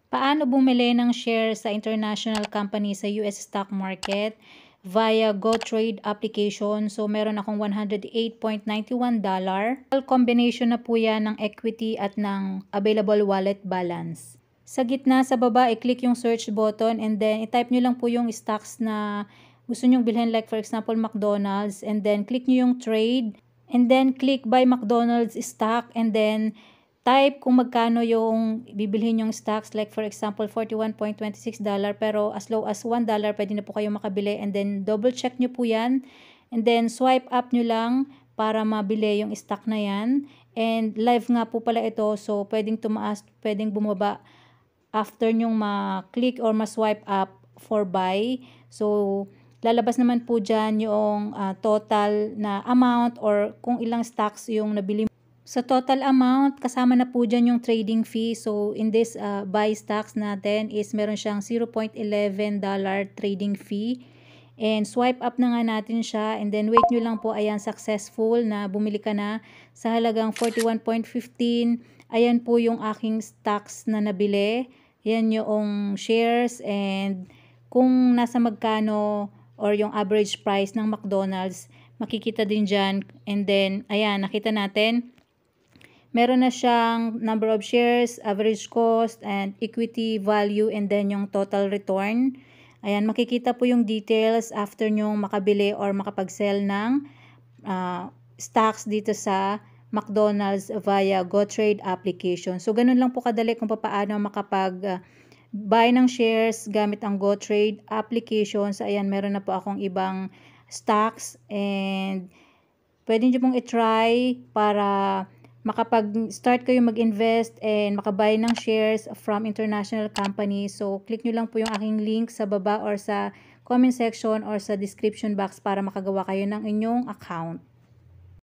Paano bumili ng share sa international company sa US stock market? Via GoTrade application. So, meron akong $108.91. Combination na po yan ng equity at ng available wallet balance. Sa gitna, sa baba, i-click yung search button and then i-type nyo lang po yung stocks na gusto nyong bilhin, like for example, McDonald's, and then click nyo yung trade and then click buy McDonald's stock and then type kung magkano yung bibilhin yung stocks, like for example $41.26, pero as low as $1 pwede na po kayo makabili, and then double check nyo po yan and then swipe up nyo lang para mabili yung stock na yan. And live nga po pala ito, so pwedeng tumaas, pwedeng bumaba after nyong ma-click or ma-swipe up for buy. So lalabas naman po dyan yung total na amount or kung ilang stocks yung nabili. Sa total amount, kasama na po dyan yung trading fee. So, in this buy stocks natin is meron siyang $0.11 trading fee. And swipe up na nga natin siya. And then, wait nyo lang po. Ayan, successful na bumili ka na sa halagang 41.15. Ayan po yung aking stocks na nabili. Ayan yung shares. And kung nasa magkano or yung average price ng McDonald's, makikita din dyan. And then, ayan, nakita natin. Meron na siyang number of shares, average cost, and equity value, and then yung total return. Ayan, makikita po yung details after nyong makabili or makapag-sell ng stocks dito sa McDonald's via GoTrade application. So, ganun lang po kadali kung paano makapag-buy ng shares gamit ang GoTrade application. So, ayan, meron na po akong ibang stocks and pwede nyo pong i-try para makapag-start kayo mag-invest and makabuy ng shares from international companies. So, click nyo lang po yung aking link sa baba or sa comment section or sa description box para makagawa kayo ng inyong account.